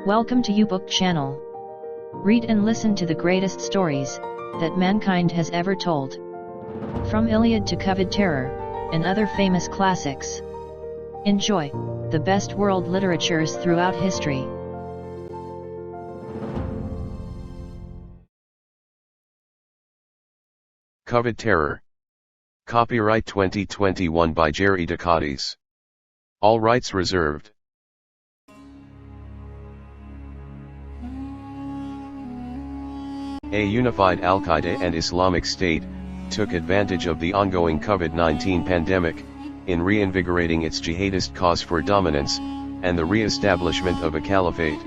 Welcome to YouBook channel. Read and listen to the greatest stories that mankind has ever told. From Iliad to Covid Terror, and other famous classics. Enjoy the best world literatures throughout history. Covid Terror. Copyright 2021 by Gerry de Cadiz. All rights reserved. A unified Al-Qaeda and Islamic State took advantage of the ongoing COVID-19 pandemic in reinvigorating its jihadist cause for dominance and the re-establishment of a caliphate.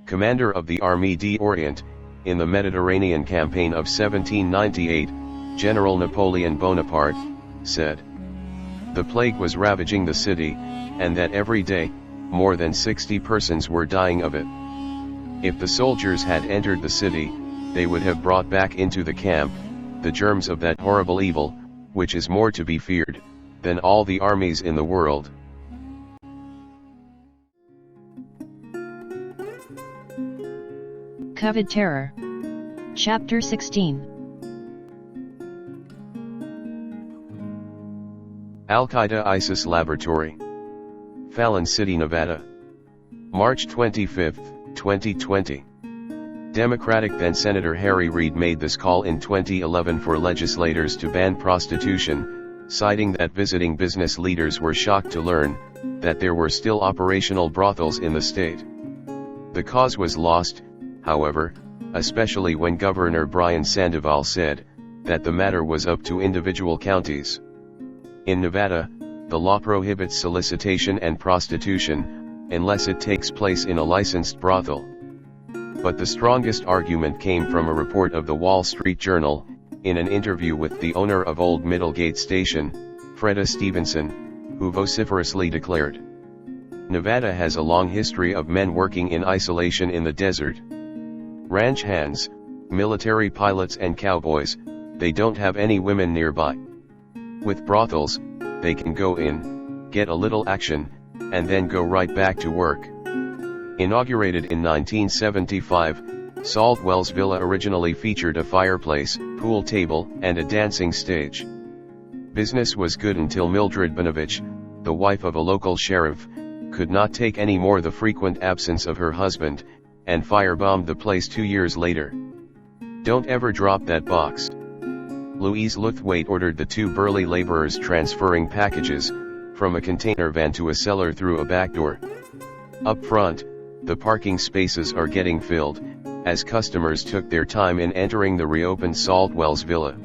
Commander of the Armée d'Orient in the Mediterranean campaign of 1798, General Napoleon Bonaparte said, "The plague was ravaging the city, and that every day, more than 60 persons were dying of it. If the soldiers had entered the city, they would have brought back into the camp the germs of that horrible evil, which is more to be feared than all the armies in the world." Covid Terror. Chapter 16. Al-Qaeda ISIS Laboratory. Fallon City, Nevada. March 25, 2020. Democratic then-Senator Harry Reid made this call in 2011 for legislators to ban prostitution, citing that visiting business leaders were shocked to learn that there were still operational brothels in the state. The cause was lost, however, especially when Governor Brian Sandoval said that the matter was up to individual counties. In Nevada, the law prohibits solicitation and prostitution, unless it takes place in a licensed brothel. But the strongest argument came from a report of the Wall Street Journal, in an interview with the owner of Old Middlegate Station, Freda Stevenson, who vociferously declared, "Nevada has a long history of men working in isolation in the desert. Ranch hands, military pilots and cowboys, they don't have any women nearby. With brothels, they can go in, get a little action, and then go right back to work." Inaugurated in 1975, Salt Wells Villa originally featured a fireplace, pool table, and a dancing stage. Business was good until Mildred Benovich, the wife of a local sheriff, could not take any more the frequent absence of her husband, and firebombed the place 2 years later. "Don't ever drop that box." Louise Luthwaite ordered the two burly laborers transferring packages from a container van to a cellar through a back door. Up front, the parking spaces are getting filled, as customers took their time in entering the reopened Salt Wells Villa.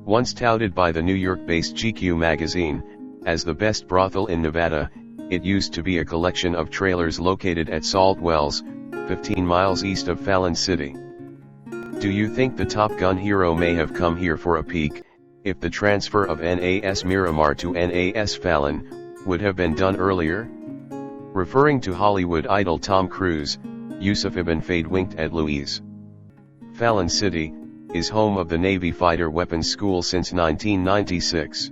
Once touted by the New York-based GQ magazine as the best brothel in Nevada, it used to be a collection of trailers located at Salt Wells, 15 miles east of Fallon City. Do you think the Top Gun hero may have come here for a peek, if the transfer of NAS Miramar to NAS Fallon would have been done earlier? Referring to Hollywood idol Tom Cruise, Yusuf Ibn Fade winked at Louise. Fallon City is home of the Navy Fighter Weapons School since 1996.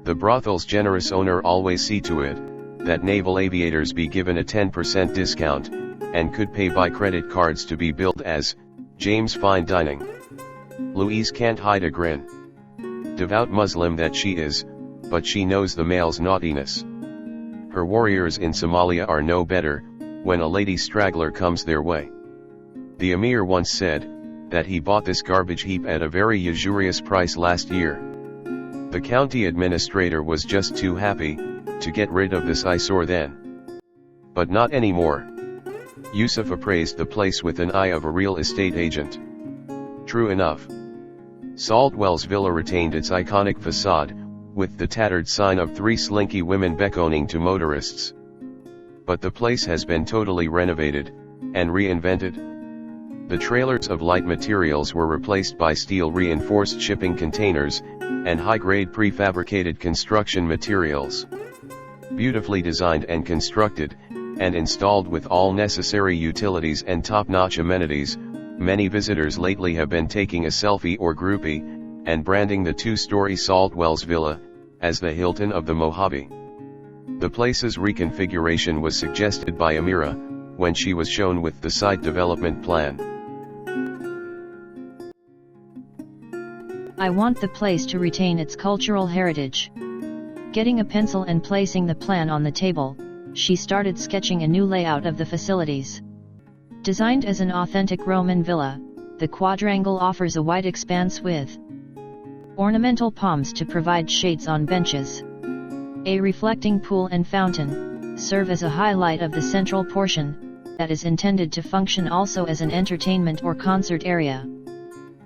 The brothel's generous owner always see to it that naval aviators be given a 10% discount, and could pay by credit cards to be billed as James Fine Dining. Louise can't hide a grin. Devout Muslim that she is, but she knows the male's naughtiness. Her warriors in Somalia are no better when a lady straggler comes their way. The emir once said that he bought this garbage heap at a very usurious price last year. The county administrator was just too happy to get rid of this eyesore then. But not anymore. Yusuf appraised the place with an eye of a real estate agent. True enough. Salt Wells Villa retained its iconic facade, with the tattered sign of three slinky women beckoning to motorists. But the place has been totally renovated and reinvented. The trailers of light materials were replaced by steel-reinforced shipping containers and high-grade prefabricated construction materials. Beautifully designed and constructed, and installed with all necessary utilities and top-notch amenities, many visitors lately have been taking a selfie or groupie, and branding the two-story Salt Wells Villa as the Hilton of the Mojave. The place's reconfiguration was suggested by Amira, when she was shown with the site development plan. I want the place to retain its cultural heritage. Getting a pencil and placing the plan on the table, she started sketching a new layout of the facilities. Designed as an authentic Roman villa, the quadrangle offers a wide expanse with ornamental palms to provide shades on benches. A reflecting pool and fountain serve as a highlight of the central portion, that is intended to function also as an entertainment or concert area.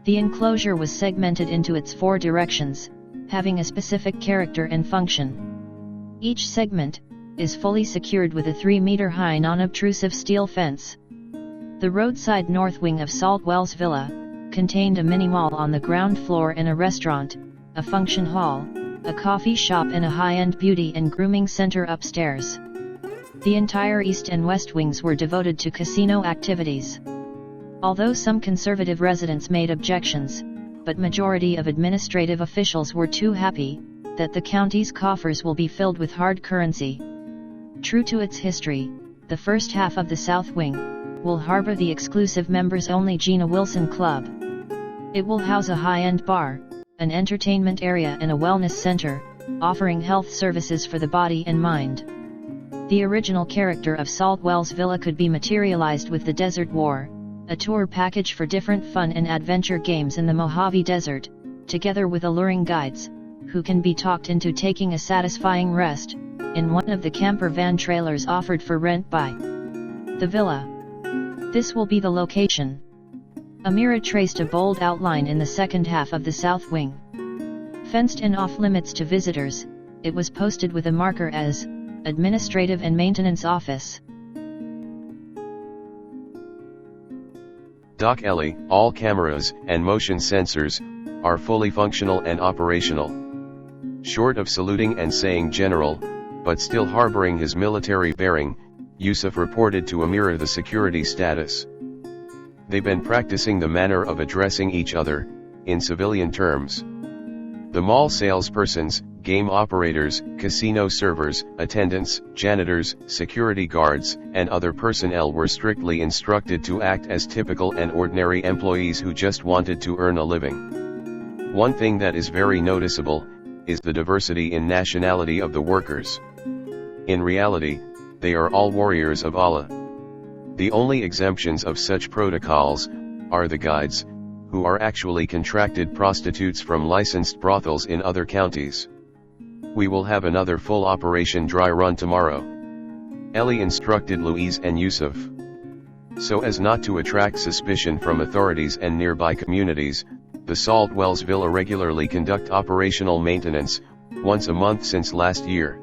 The enclosure was segmented into its 4 directions, having a specific character and function. Each segment is fully secured with a 3-meter-high non-obtrusive steel fence. The roadside north wing of Saltwell's villa contained a mini-mall on the ground floor and a restaurant, a function hall, a coffee shop and a high-end beauty and grooming center upstairs. The entire east and west wings were devoted to casino activities. Although some conservative residents made objections, but majority of administrative officials were too happy that the county's coffers will be filled with hard currency. True to its history, the first half of the South Wing will harbor the exclusive members-only Gina Wilson Club. It will house a high-end bar, an entertainment area and a wellness center, offering health services for the body and mind. The original character of Saltwell's villa could be materialized with the Desert War, a tour package for different fun and adventure games in the Mojave Desert, together with alluring guides, who can be talked into taking a satisfying rest in one of the camper van trailers offered for rent by the villa. This will be the location. Amira traced a bold outline in the second half of the south wing. Fenced and off-limits to visitors, it was posted with a marker as Administrative and Maintenance Office. Doc Ellie, all cameras and motion sensors are fully functional and operational. Short of saluting and saying general, but still harboring his military bearing, Yusuf reported to Amira the security status. They've been practicing the manner of addressing each other, in civilian terms. The mall salespersons, game operators, casino servers, attendants, janitors, security guards, and other personnel were strictly instructed to act as typical and ordinary employees who just wanted to earn a living. One thing that is very noticeable is the diversity in nationality of the workers. In reality, they are all warriors of Allah. The only exemptions of such protocols are the guides, who are actually contracted prostitutes from licensed brothels in other counties. We will have another full Operation Dry Run tomorrow, Ellie instructed Louise and Yusuf. So as not to attract suspicion from authorities and nearby communities, the Saltwell's Villa regularly conduct operational maintenance, once a month since last year.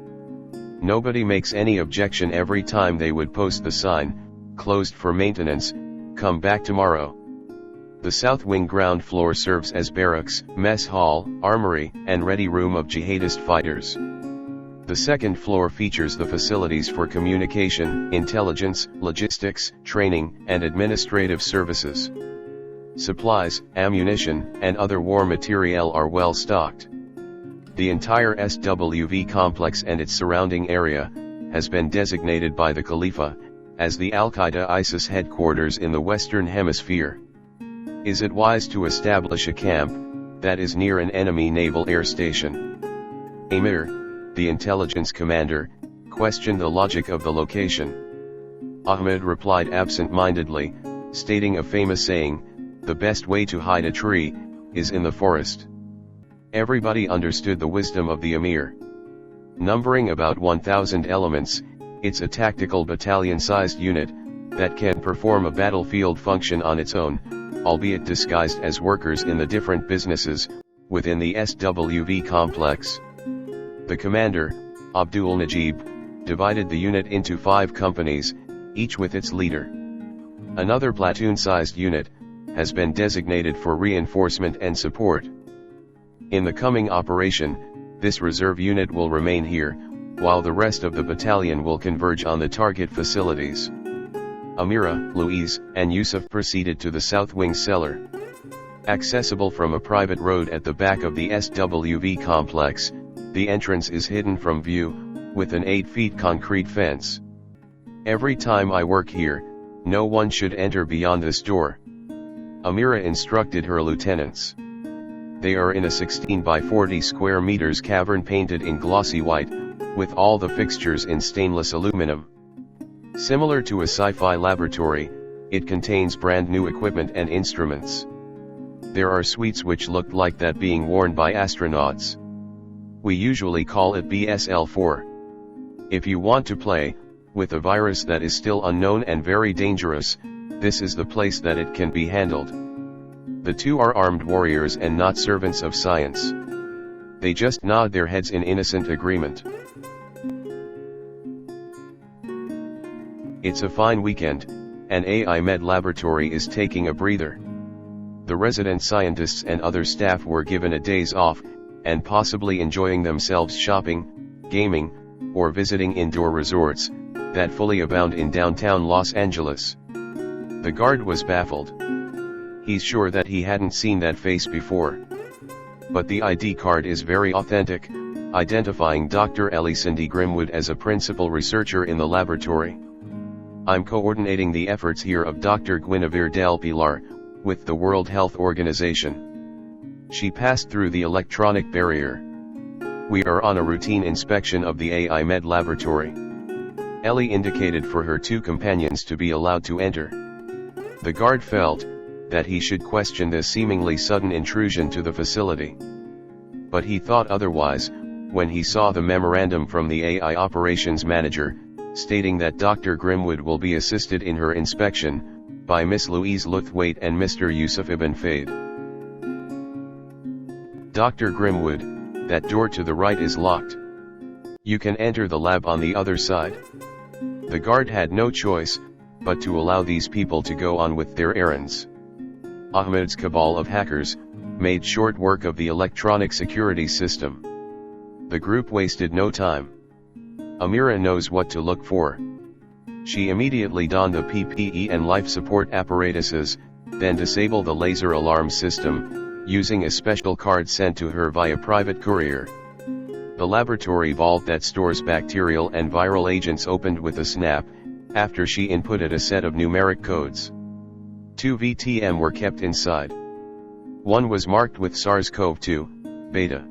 Nobody makes any objection every time they would post the sign, closed for maintenance, come back tomorrow. The south wing ground floor serves as barracks, mess hall, armory, and ready room of jihadist fighters. The second floor features the facilities for communication, intelligence, logistics, training, and administrative services. Supplies, ammunition, and other war materiel are well stocked. The entire SWV complex and its surrounding area has been designated by the Khalifa as the Al-Qaeda ISIS headquarters in the Western Hemisphere. Is it wise to establish a camp that is near an enemy naval air station? Amir, the intelligence commander, questioned the logic of the location. Ahmed replied absent-mindedly, stating a famous saying, "The best way to hide a tree is in the forest." Everybody understood the wisdom of the Amir. Numbering about 1,000 elements, it's a tactical battalion-sized unit that can perform a battlefield function on its own, albeit disguised as workers in the different businesses within the SWV complex. The commander, Abdul Najib, divided the unit into 5 companies, each with its leader. Another platoon-sized unit has been designated for reinforcement and support. In the coming operation, this reserve unit will remain here, while the rest of the battalion will converge on the target facilities. Amira, Louise, and Yusuf proceeded to the south wing cellar. Accessible from a private road at the back of the SWV complex, the entrance is hidden from view, with an 8 feet concrete fence. Every time I work here, no one should enter beyond this door. Amira instructed her lieutenants. They are in a 16 by 40 square meters cavern painted in glossy white, with all the fixtures in stainless aluminum. Similar to a sci-fi laboratory, it contains brand new equipment and instruments. There are suites which looked like that being worn by astronauts. We usually call it BSL-4. If you want to play with a virus that is still unknown and very dangerous, this is the place that it can be handled. The two are armed warriors and not servants of science. They just nod their heads in innocent agreement. It's a fine weekend, and AI Med Laboratory is taking a breather. The resident scientists and other staff were given a day's off, and possibly enjoying themselves shopping, gaming, or visiting indoor resorts that fully abound in downtown Los Angeles. The guard was baffled. He's sure that he hadn't seen that face before. But the ID card is very authentic, identifying Dr. Ellie Cindy Grimwood as a principal researcher in the laboratory. I'm coordinating the efforts here of Dr. Guinevere Del Pilar, with the World Health Organization. She passed through the electronic barrier. We are on a routine inspection of the AI Med Laboratory. Ellie indicated for her two companions to be allowed to enter. The guard felt that he should question this seemingly sudden intrusion to the facility. But he thought otherwise, when he saw the memorandum from the AI operations manager, stating that Dr. Grimwood will be assisted in her inspection by Miss Louise Luthwaite and Mr. Yusuf Ibn Fade. Dr. Grimwood, that door to the right is locked. You can enter the lab on the other side. The guard had no choice but to allow these people to go on with their errands. Ahmed's cabal of hackers made short work of the electronic security system. The group wasted no time. Amira knows what to look for. She immediately donned the PPE and life support apparatuses, then disabled the laser alarm system, using a special card sent to her via private courier. The laboratory vault that stores bacterial and viral agents opened with a snap, after she inputted a set of numeric codes. 2 VTM were kept inside. One was marked with SARS-CoV-2, beta.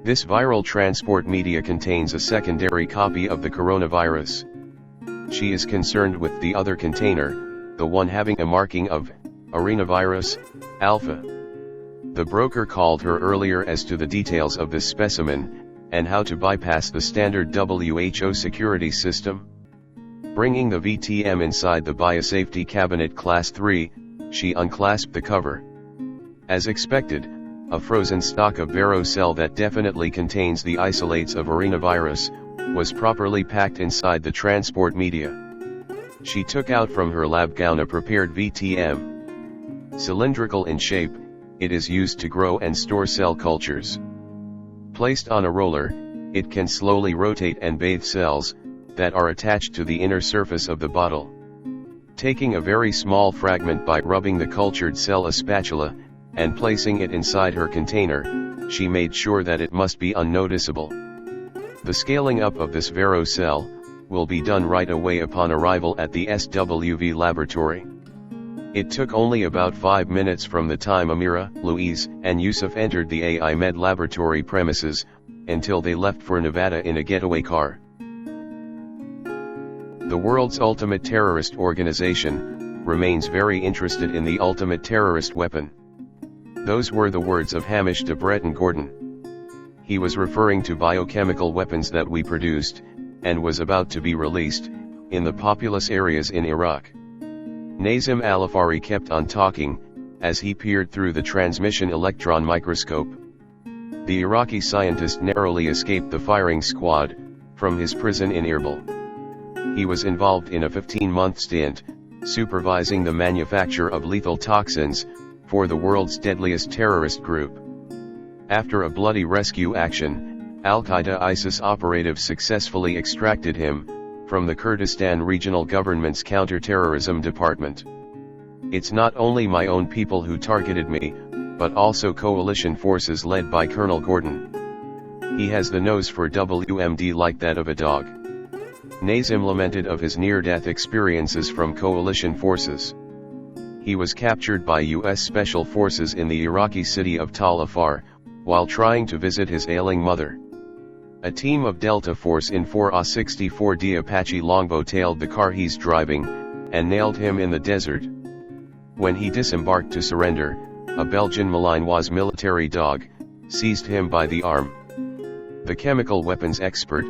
This viral transport media contains a secondary copy of the coronavirus. She is concerned with the other container, the one having a marking of arenavirus, alpha. The broker called her earlier as to the details of this specimen, and how to bypass the standard WHO security system. Bringing the VTM inside the biosafety cabinet class 3, she unclasped the cover. As expected, a frozen stock of Virocell that definitely contains the isolates of arenavirus, was properly packed inside the transport media. She took out from her lab gown a prepared VTM. Cylindrical in shape, it is used to grow and store cell cultures. Placed on a roller, it can slowly rotate and bathe cells that are attached to the inner surface of the bottle. Taking a very small fragment by rubbing the cultured cell a spatula, and placing it inside her container, she made sure that it must be unnoticeable. The scaling up of this Virocell will be done right away upon arrival at the SWV laboratory. It took only about 5 minutes from the time Amira, Louise, and Yusuf entered the AI Med laboratory premises, until they left for Nevada in a getaway car. The world's ultimate terrorist organization remains very interested in the ultimate terrorist weapon. Those were the words of Hamish de Breton Gordon. He was referring to biochemical weapons that we produced, and was about to be released, in the populous areas in Iraq. Nazim Alafari kept on talking, as he peered through the transmission electron microscope. The Iraqi scientist narrowly escaped the firing squad from his prison in Erbil. He was involved in a 15-month stint, supervising the manufacture of lethal toxins, for the world's deadliest terrorist group. After a bloody rescue action, Al-Qaeda ISIS operatives successfully extracted him from the Kurdistan Regional Government's Counter-Terrorism Department. It's not only my own people who targeted me, but also coalition forces led by Colonel Gordon. He has the nose for WMD like that of a dog. Nazim lamented of his near-death experiences from coalition forces. He was captured by U.S. Special Forces in the Iraqi city of Tal Afar, while trying to visit his ailing mother. A team of Delta Force in 4A64D Apache longbow tailed the car he's driving, and nailed him in the desert. When he disembarked to surrender, a Belgian Malinois military dog seized him by the arm. The chemical weapons expert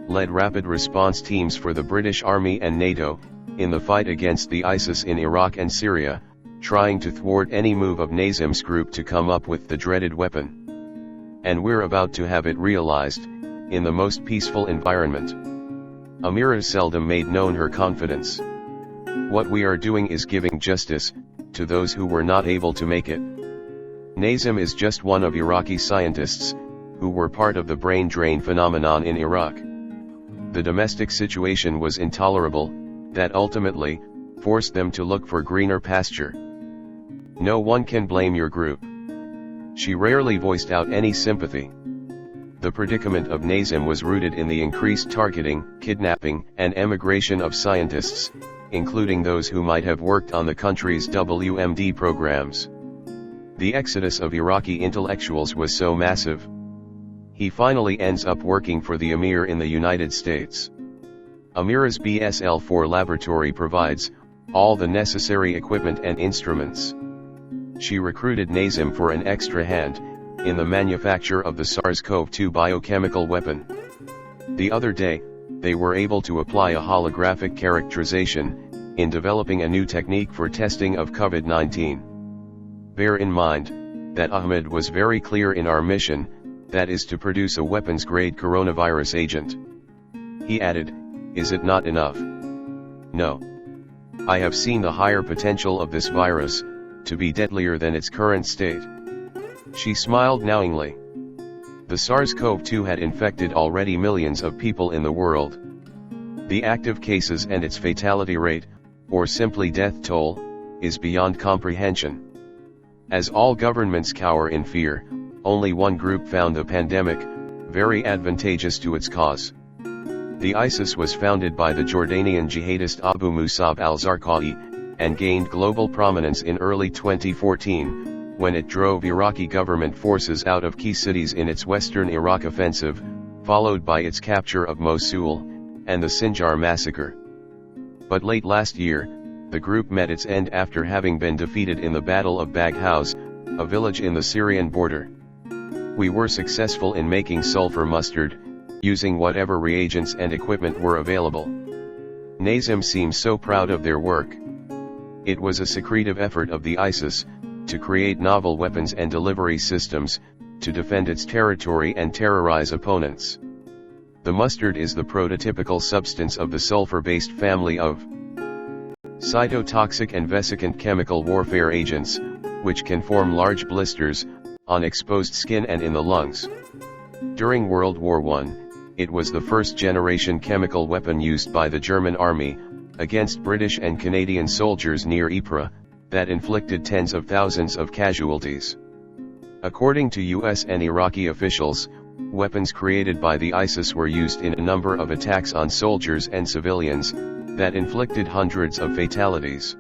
led rapid response teams for the British Army and NATO in the fight against the ISIS in Iraq and Syria, trying to thwart any move of Nazim's group to come up with the dreaded weapon. And we're about to have it realized, in the most peaceful environment. Amira seldom made known her confidence. What we are doing is giving justice to those who were not able to make it. Nazim is just one of Iraqi scientists who were part of the brain drain phenomenon in Iraq. The domestic situation was intolerable, that ultimately forced them to look for greener pasture. No one can blame your group. She rarely voiced out any sympathy. The predicament of Nazim was rooted in the increased targeting, kidnapping, and emigration of scientists, including those who might have worked on the country's WMD programs. The exodus of Iraqi intellectuals was so massive. He finally ends up working for the Emir in the United States. Amira's BSL-4 laboratory provides all the necessary equipment and instruments. She recruited Nazim for an extra hand in the manufacture of the SARS-CoV-2 biochemical weapon. The other day, they were able to apply a holographic characterization in developing a new technique for testing of COVID-19. Bear in mind that Ahmed was very clear in our mission, that is to produce a weapons-grade coronavirus agent. He added, "Is it not enough? No. I have seen the higher potential of this virus to be deadlier than its current state." She smiled knowingly. The SARS-CoV-2 had infected already millions of people in the world. The active cases and its fatality rate, or simply death toll, is beyond comprehension. As all governments cower in fear, only one group found the pandemic very advantageous to its cause. The ISIS was founded by the Jordanian jihadist Abu Musab al-Zarqawi, and gained global prominence in early 2014, when it drove Iraqi government forces out of key cities in its western Iraq offensive, followed by its capture of Mosul, and the Sinjar massacre. But late last year, the group met its end after having been defeated in the Battle of Baghouz, a village in the Syrian border. We were successful in making sulfur mustard, using whatever reagents and equipment were available. Nazim seems so proud of their work. It was a secretive effort of the ISIS, to create novel weapons and delivery systems, to defend its territory and terrorize opponents. The mustard is the prototypical substance of the sulfur-based family of cytotoxic and vesicant chemical warfare agents, which can form large blisters on exposed skin and in the lungs. During World War I, it was the first-generation chemical weapon used by the German army against British and Canadian soldiers near Ypres, that inflicted tens of thousands of casualties. According to US and Iraqi officials, weapons created by the ISIS were used in a number of attacks on soldiers and civilians, that inflicted hundreds of fatalities.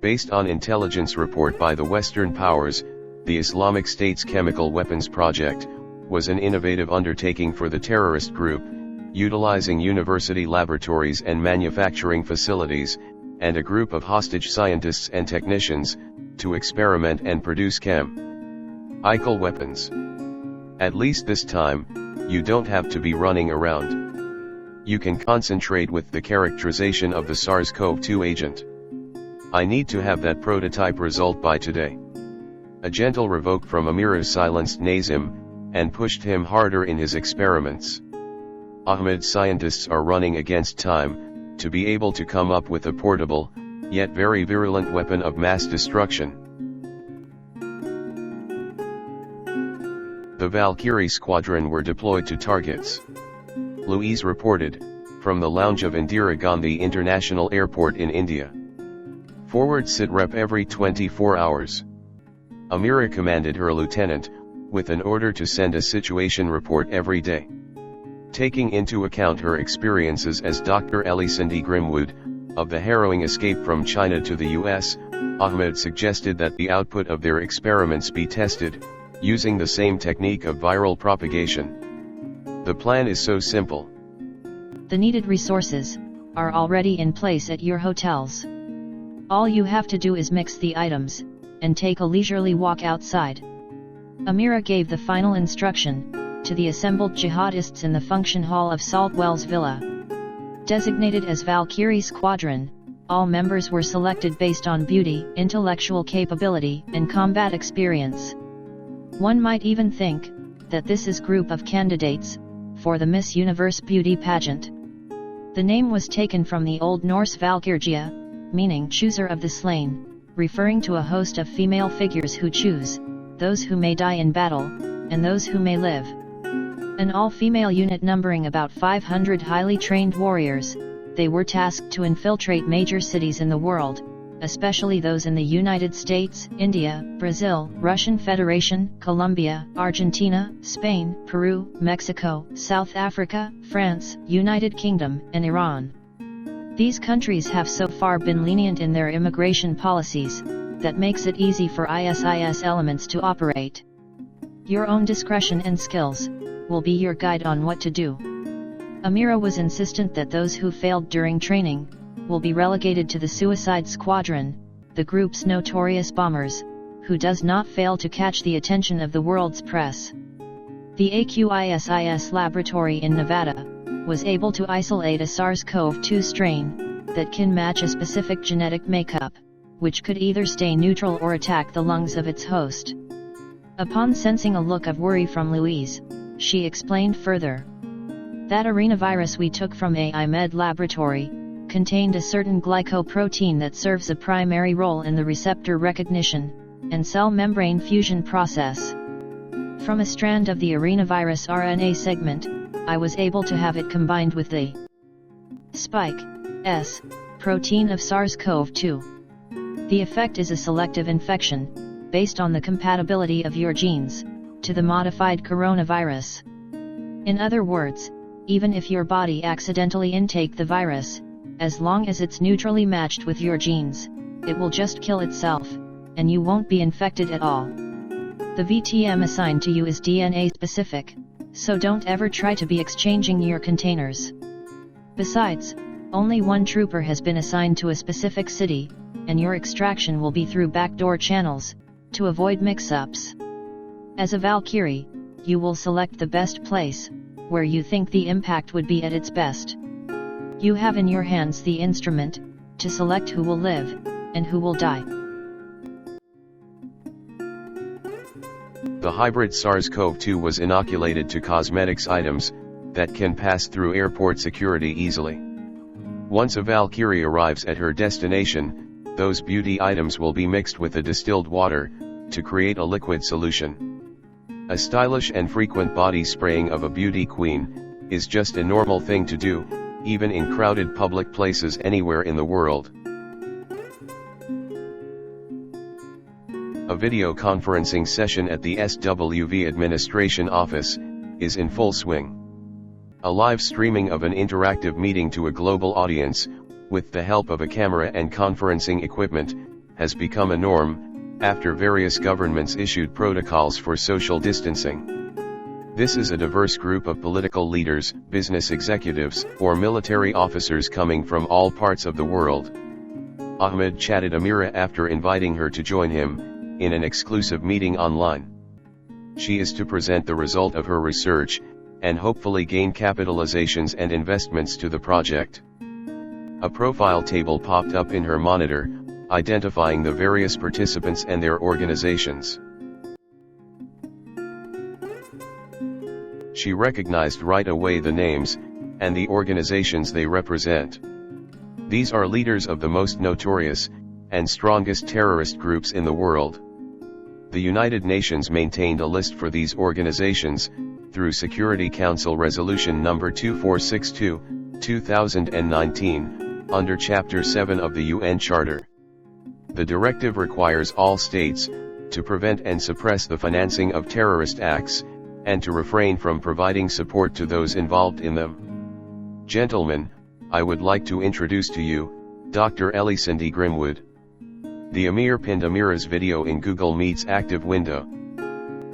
Based on intelligence report by the Western powers, the Islamic State's chemical weapons project was an innovative undertaking for the terrorist group, utilizing university laboratories and manufacturing facilities, and a group of hostage scientists and technicians, to experiment and produce chemical weapons. At least this time, you don't have to be running around. You can concentrate with the characterization of the SARS-CoV-2 agent. I need to have that prototype result by today. A gentle revoke from Amira silenced Nazim, and pushed him harder in his experiments. Ahmed's scientists are running against time, to be able to come up with a portable, yet very virulent weapon of mass destruction. The Valkyrie squadron were deployed to targets. Louise reported, from the lounge of Indira Gandhi International Airport in India. Forward sit rep every 24 hours. Amira commanded her lieutenant, with an order to send a situation report every day. Taking into account her experiences as Dr. Ellie Cindy Grimwood, of the harrowing escape from China to the US, Ahmed suggested that the output of their experiments be tested, using the same technique of viral propagation. The plan is so simple. The needed resources are already in place at your hotels. All you have to do is mix the items, and take a leisurely walk outside. Amira gave the final instruction to the assembled jihadists in the function hall of Saltwell's villa. Designated as Valkyrie Squadron, all members were selected based on beauty, intellectual capability, and combat experience. One might even think that this is a group of candidates for the Miss Universe beauty pageant. The name was taken from the Old Norse Valkyrgia, meaning chooser of the slain, referring to a host of female figures who choose those who may die in battle, and those who may live. An all-female unit numbering about 500 highly trained warriors, they were tasked to infiltrate major cities in the world, especially those in the United States, India, Brazil, Russian Federation, Colombia, Argentina, Spain, Peru, Mexico, South Africa, France, United Kingdom, and Iran. These countries have so far been lenient in their immigration policies, that makes it easy for ISIS elements to operate. Your own discretion and skills will be your guide on what to do. Amira was insistent that those who failed during training will be relegated to the Suicide Squadron, the group's notorious bombers, who does not fail to catch the attention of the world's press. The AQISIS laboratory in Nevada was able to isolate a SARS-CoV-2 strain that can match a specific genetic makeup, which could either stay neutral or attack the lungs of its host. Upon sensing a look of worry from Louise, she explained further. That arenavirus we took from AIMED laboratory contained a certain glycoprotein that serves a primary role in the receptor recognition and cell membrane fusion process. From a strand of the arenavirus RNA segment, I was able to have it combined with the spike S protein of SARS-CoV-2. The effect is a selective infection, based on the compatibility of your genes to the modified coronavirus. In other words, even if your body accidentally intake the virus, as long as it's neutrally matched with your genes, it will just kill itself, and you won't be infected at all. The VTM assigned to you is DNA specific, so don't ever try to be exchanging your containers. Besides, only one trooper has been assigned to a specific city, and your extraction will be through backdoor channels, to avoid mix-ups. As a Valkyrie, you will select the best place, where you think the impact would be at its best. You have in your hands the instrument to select who will live, and who will die. The hybrid SARS-CoV-2 was inoculated to cosmetics items that can pass through airport security easily. Once a Valkyrie arrives at her destination, those beauty items will be mixed with the distilled water to create a liquid solution. A stylish and frequent body spraying of a beauty queen is just a normal thing to do, even in crowded public places anywhere in the world. A video conferencing session at the SWV administration office is in full swing. A live streaming of an interactive meeting to a global audience, with the help of a camera and conferencing equipment, has become a norm, after various governments issued protocols for social distancing. This is a diverse group of political leaders, business executives, or military officers coming from all parts of the world. Ahmed chatted Amira after inviting her to join him in an exclusive meeting online. She is to present the result of her research, and hopefully gain capitalizations and investments to the project. A profile table popped up in her monitor, identifying the various participants and their organizations. She recognized right away the names, and the organizations they represent. These are leaders of the most notorious, and strongest terrorist groups in the world. The United Nations maintained a list for these organizations, through Security Council Resolution No. 2462, 2019, under Chapter 7 of the UN Charter. The directive requires all states, to prevent and suppress the financing of terrorist acts, and to refrain from providing support to those involved in them. Gentlemen, I would like to introduce to you, Dr. Ellie Cindy Grimwood. The Emir pinned Amira's video in Google Meet's active window.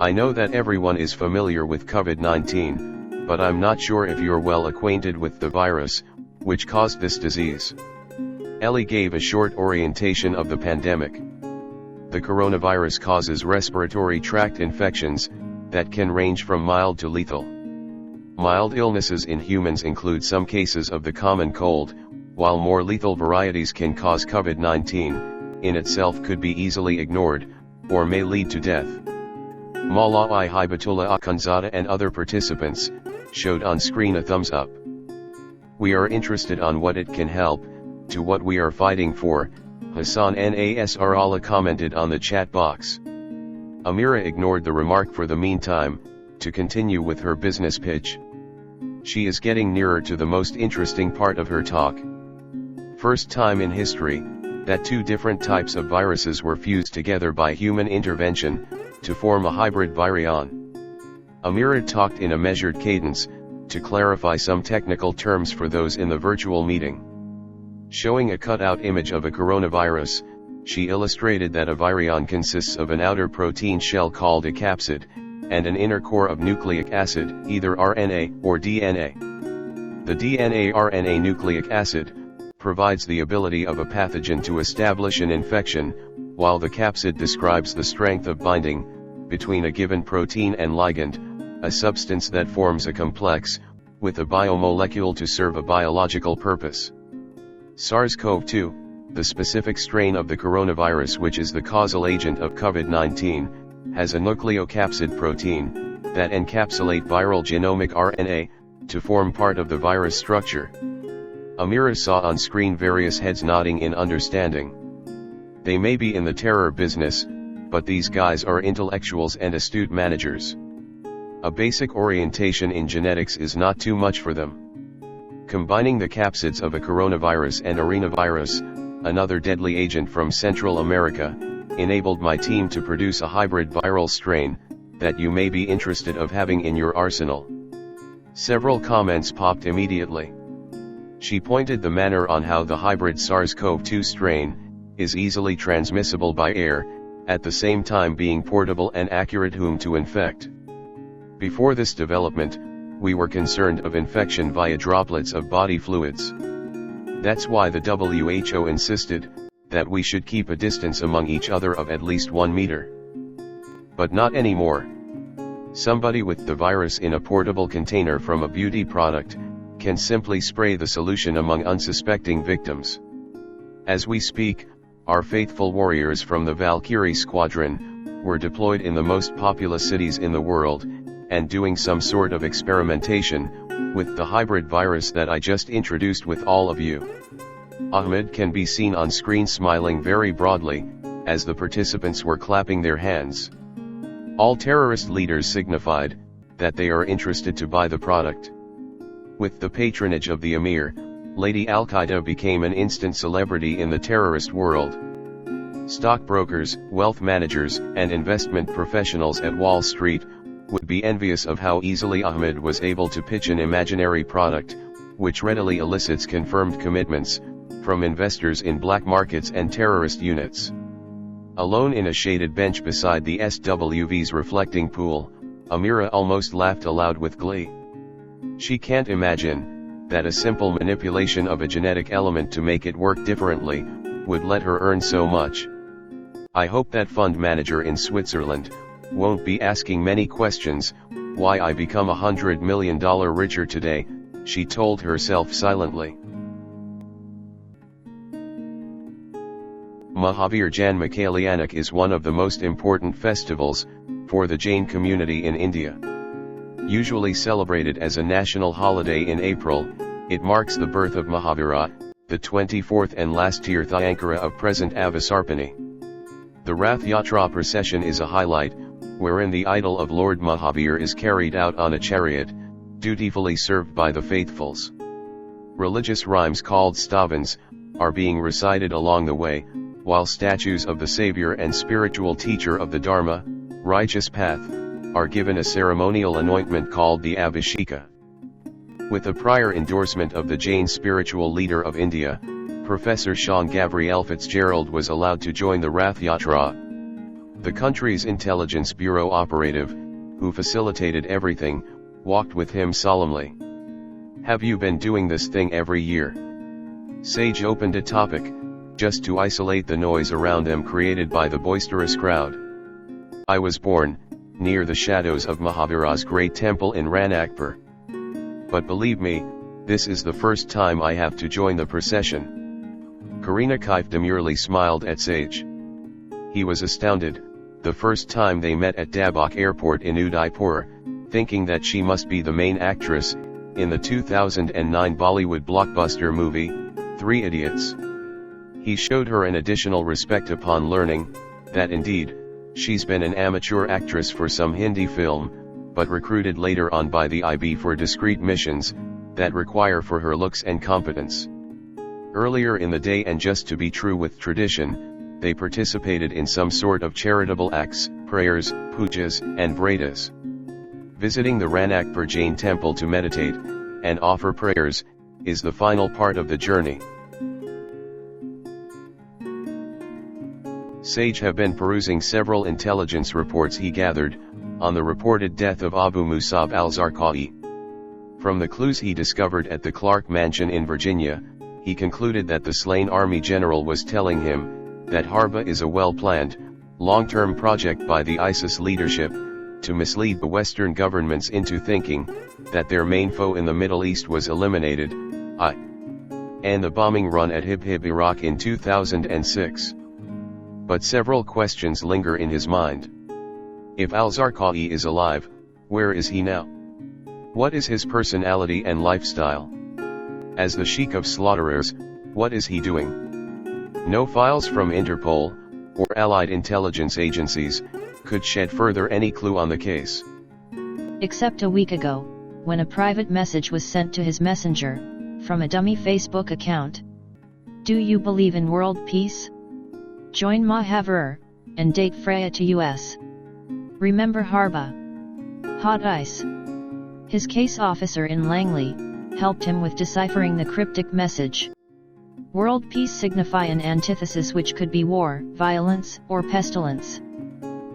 I know that everyone is familiar with COVID-19, but I'm not sure if you're well acquainted with the virus, which caused this disease. Ellie gave a short orientation of the pandemic. The coronavirus causes respiratory tract infections that can range from mild to lethal. Mild illnesses in humans include some cases of the common cold, while more lethal varieties can cause COVID-19, in itself could be easily ignored, or may lead to death. Maulai Hibatullah Akhundzada and other participants showed on screen a thumbs up. We are interested on what it can help, to what we are fighting for, Hassan Nasrallah commented on the chat box. Amira ignored the remark for the meantime, to continue with her business pitch. She is getting nearer to the most interesting part of her talk. First time in history, that two different types of viruses were fused together by human intervention, to form a hybrid virion. Amira talked in a measured cadence, to clarify some technical terms for those in the virtual meeting. Showing a cutout image of a coronavirus, she illustrated that a virion consists of an outer protein shell called a capsid, and an inner core of nucleic acid, either RNA or DNA. The DNA-RNA nucleic acid provides the ability of a pathogen to establish an infection, while the capsid describes the strength of binding between a given protein and ligand, a substance that forms a complex with a biomolecule to serve a biological purpose. SARS-CoV-2, the specific strain of the coronavirus which is the causal agent of COVID-19, has a nucleocapsid protein that encapsulate viral genomic RNA to form part of the virus structure. Amira saw on screen various heads nodding in understanding. They may be in the terror business, but these guys are intellectuals and astute managers. A basic orientation in genetics is not too much for them. Combining the capsids of a coronavirus and arenavirus, another deadly agent from Central America, enabled my team to produce a hybrid viral strain that you may be interested of having in your arsenal. Several comments popped immediately. She pointed the manner on how the hybrid SARS-CoV-2 strain is easily transmissible by air, at the same time being portable and accurate whom to infect. Before this development, we were concerned of infection via droplets of body fluids. That's why the WHO insisted that we should keep a distance among each other of at least 1 meter. But not anymore. Somebody with the virus in a portable container from a beauty product can simply spray the solution among unsuspecting victims. As we speak, our faithful warriors from the Valkyrie Squadron were deployed in the most populous cities in the world, and doing some sort of experimentation with the hybrid virus that I just introduced with all of you. Ahmed can be seen on screen smiling very broadly, as the participants were clapping their hands. All terrorist leaders signified that they are interested to buy the product. With the patronage of the Emir, Lady Al-Qaeda became an instant celebrity in the terrorist world. Stockbrokers, wealth managers, and investment professionals at Wall Street would be envious of how easily Ahmed was able to pitch an imaginary product, which readily elicits confirmed commitments from investors in black markets and terrorist units. Alone in a shaded bench beside the SWV's reflecting pool, Amira almost laughed aloud with glee. She can't imagine that a simple manipulation of a genetic element to make it work differently would let her earn so much. I hope that fund manager in Switzerland won't be asking many questions why I become $100 million richer today, she told herself silently. Mahavir Jan Kalyanak is one of the most important festivals for the Jain community in India. Usually celebrated as a national holiday in April, it marks the birth of Mahavira, the 24th and last Tirthankara of present Avasarpani. The Rath Yatra procession is a highlight, wherein the idol of Lord Mahavir is carried out on a chariot, dutifully served by the faithfuls. Religious rhymes called stavans are being recited along the way, while statues of the savior and spiritual teacher of the Dharma, righteous path, are given a ceremonial anointment called the Abhisheka. With the prior endorsement of the Jain spiritual leader of India, Professor Sean Gabriel Fitzgerald was allowed to join the Rath Yatra. The country's intelligence bureau operative, who facilitated everything, walked with him solemnly. "Have you been doing this thing every year?" Sage opened a topic, just to isolate the noise around them created by the boisterous crowd. "I was born, near the shadows of Mahavira's great temple in Ranakpur. But believe me, this is the first time I have to join the procession." Karina Kaif demurely smiled at Sage. He was astounded, the first time they met at Dabak Airport in Udaipur, thinking that she must be the main actress in the 2009 Bollywood blockbuster movie, Three Idiots. He showed her an additional respect upon learning that indeed, she's been an amateur actress for some Hindi film, but recruited later on by the IB for discreet missions that require for her looks and competence. Earlier in the day, and just to be true with tradition, they participated in some sort of charitable acts, prayers, pujas, and vratas. Visiting the Ranakpur Jain temple to meditate and offer prayers is the final part of the journey. Sage have been perusing several intelligence reports he gathered on the reported death of Abu Musab al-Zarqawi. From the clues he discovered at the Clark Mansion in Virginia, he concluded that the slain army general was telling him that Harba is a well-planned, long-term project by the ISIS leadership to mislead the Western governments into thinking that their main foe in the Middle East was eliminated, and the bombing run at Hib Iraq in 2006. But several questions linger in his mind. If al-Zarqawi is alive, where is he now? What is his personality and lifestyle? As the Sheikh of Slaughterers, what is he doing? No files from Interpol, or allied intelligence agencies, could shed further any clue on the case. Except a week ago, when a private message was sent to his messenger, from a dummy Facebook account. "Do you believe in world peace? Join Mahavir, and date Freya to US. Remember Harba. Hot ice." His case officer in Langley helped him with deciphering the cryptic message. World peace signify an antithesis which could be war, violence, or pestilence.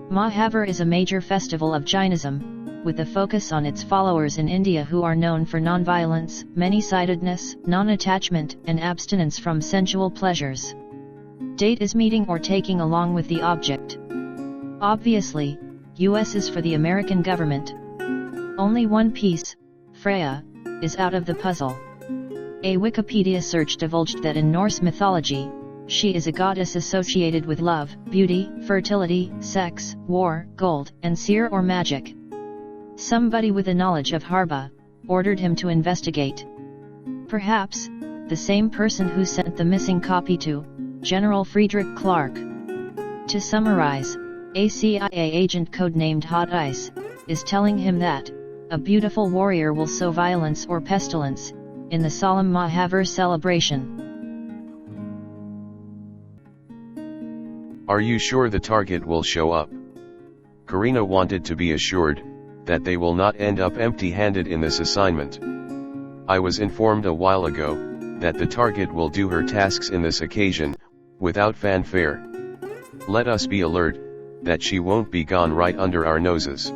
Mahavir is a major festival of Jainism, with a focus on its followers in India who are known for non-violence, many-sidedness, non-attachment, and abstinence from sensual pleasures. Date is meeting or taking along with the object. Obviously, US is for the American government. Only one piece, Freya, is out of the puzzle. A Wikipedia search divulged that in Norse mythology, she is a goddess associated with love, beauty, fertility, sex, war, gold, and seer or magic. Somebody with a knowledge of Harba ordered him to investigate. Perhaps, the same person who sent the missing copy to General Friedrich Clark. To summarize, a CIA agent codenamed Hot Ice is telling him that a beautiful warrior will sow violence or pestilence in the solemn Mahavir celebration. Are you sure the target will show up? Karina wanted to be assured that they will not end up empty-handed in this assignment. I was informed a while ago that the target will do her tasks in this occasion without fanfare. Let us be alert that she won't be gone right under our noses.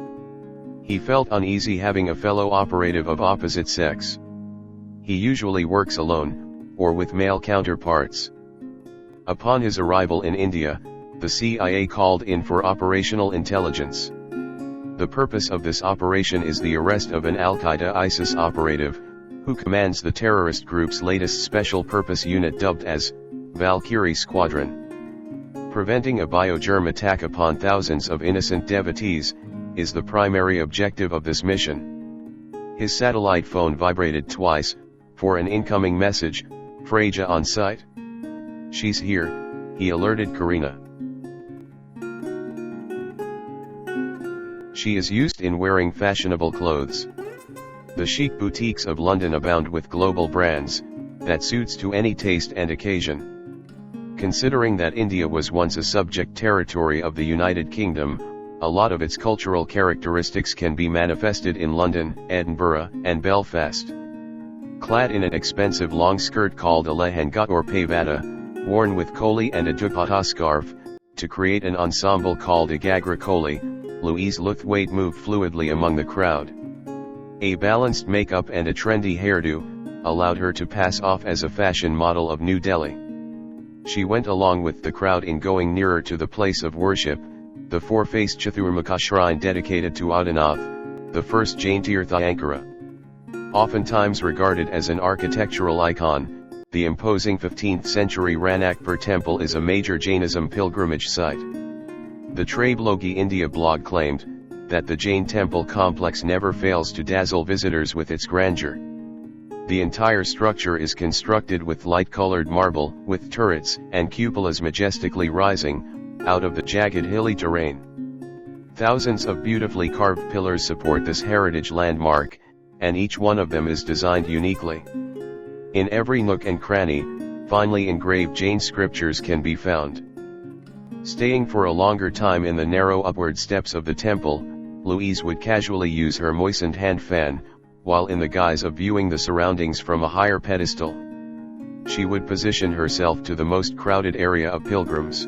He felt uneasy having a fellow operative of opposite sex. He usually works alone, or with male counterparts. Upon his arrival in India, the CIA called in for operational intelligence. The purpose of this operation is the arrest of an Al-Qaeda ISIS operative, who commands the terrorist group's latest special purpose unit dubbed as Valkyrie Squadron. Preventing a biogerm attack upon thousands of innocent devotees is the primary objective of this mission. His satellite phone vibrated twice for an incoming message. "Freya on site?" "She's here," he alerted Karina. She is used in wearing fashionable clothes. The chic boutiques of London abound with global brands that suits to any taste and occasion. Considering that India was once a subject territory of the United Kingdom, a lot of its cultural characteristics can be manifested in London, Edinburgh, and Belfast. Clad in an expensive long skirt called a lehenga or pavada, worn with koli and a dupatta scarf, to create an ensemble called a gagra koli, Louise Luthwaite moved fluidly among the crowd. A balanced makeup and a trendy hairdo allowed her to pass off as a fashion model of New Delhi. She went along with the crowd in going nearer to the place of worship, the four-faced Chaturmukha shrine dedicated to Adinath, the first Jain Tirthankara. Oftentimes regarded as an architectural icon, the imposing 15th-century Ranakpur temple is a major Jainism pilgrimage site. The Travelogi India blog claimed that the Jain temple complex never fails to dazzle visitors with its grandeur. The entire structure is constructed with light-colored marble, with turrets and cupolas majestically rising out of the jagged hilly terrain. Thousands of beautifully carved pillars support this heritage landmark, and each one of them is designed uniquely. In every nook and cranny, finely engraved Jain scriptures can be found. Staying for a longer time in the narrow upward steps of the temple, Louise would casually use her moistened hand fan, while in the guise of viewing the surroundings from a higher pedestal. She would position herself to the most crowded area of pilgrims.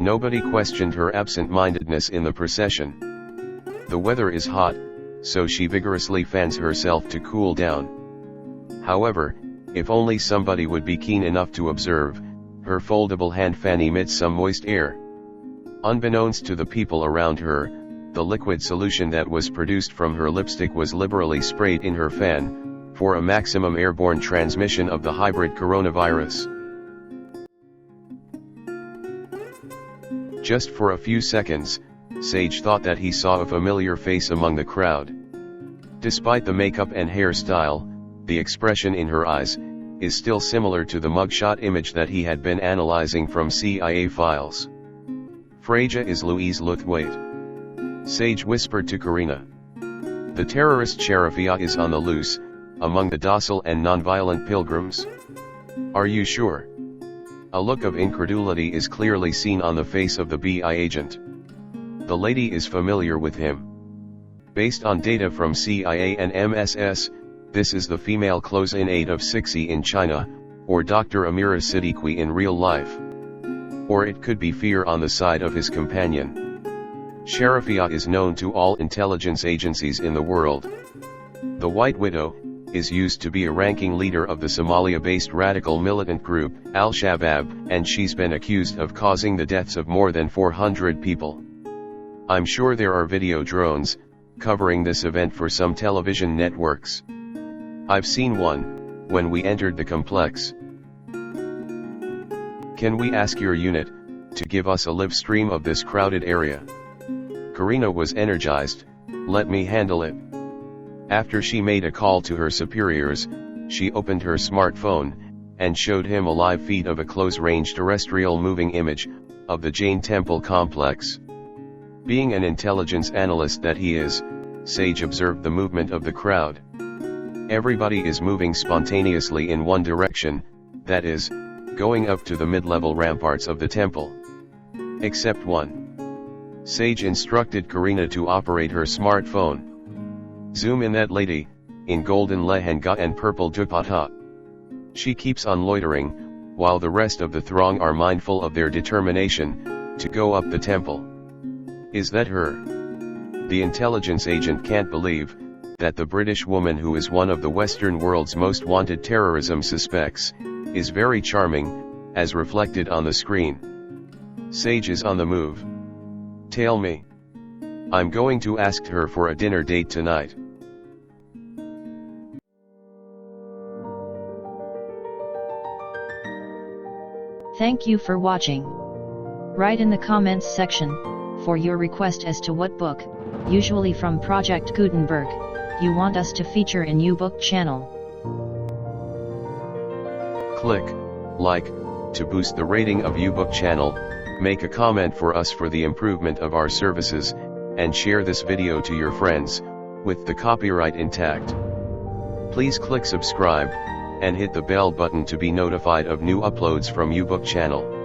Nobody questioned her absent-mindedness in the procession. The weather is hot, so she vigorously fans herself to cool down. However, if only somebody would be keen enough to observe, her foldable hand fan emits some moist air. Unbeknownst to the people around her, the liquid solution that was produced from her lipstick was liberally sprayed in her fan, for a maximum airborne transmission of the hybrid coronavirus. Just for a few seconds, Sage thought that he saw a familiar face among the crowd. Despite the makeup and hairstyle, the expression in her eyes is still similar to the mugshot image that he had been analyzing from CIA files. Fraja is Louise Luthwaite. Sage whispered to Karina. The terrorist Sharifia is on the loose, among the docile and non-violent pilgrims. Are you sure? A look of incredulity is clearly seen on the face of the BI agent. The lady is familiar with him. Based on data from CIA and MSS, this is the female close-in aide of Sixi in China, or Dr. Amira Siddiqui in real life. Or it could be fear on the side of his companion. Sharifia is known to all intelligence agencies in the world. The White Widow is used to be a ranking leader of the Somalia-based radical militant group, Al-Shabaab, and she's been accused of causing the deaths of more than 400 people. I'm sure there are video drones covering this event for some television networks. I've seen one when we entered the complex. Can we ask your unit to give us a live stream of this crowded area? Karina was energized. Let me handle it. After she made a call to her superiors, she opened her smartphone and showed him a live feed of a close-range terrestrial moving image of the Jain temple complex. Being an intelligence analyst that he is, Sage observed the movement of the crowd. Everybody is moving spontaneously in one direction, that is, going up to the mid-level ramparts of the temple. Except one. Sage instructed Karina to operate her smartphone. Zoom in that lady, in golden lehenga and purple dupatta. She keeps on loitering, while the rest of the throng are mindful of their determination to go up the temple. Is that her? The intelligence agent can't believe that the British woman, who is one of the Western world's most wanted terrorism suspects, is very charming, as reflected on the screen. Sage is on the move. Tell me. I'm going to ask her for a dinner date tonight. Thank you for watching. Write in the comments section for your request as to what book, usually from Project Gutenberg, you want us to feature in U-Book channel. Click like to boost the rating of U-Book channel, make a comment for us for the improvement of our services, and share this video to your friends, with the copyright intact. Please click subscribe, and hit the bell button to be notified of new uploads from U-Book channel.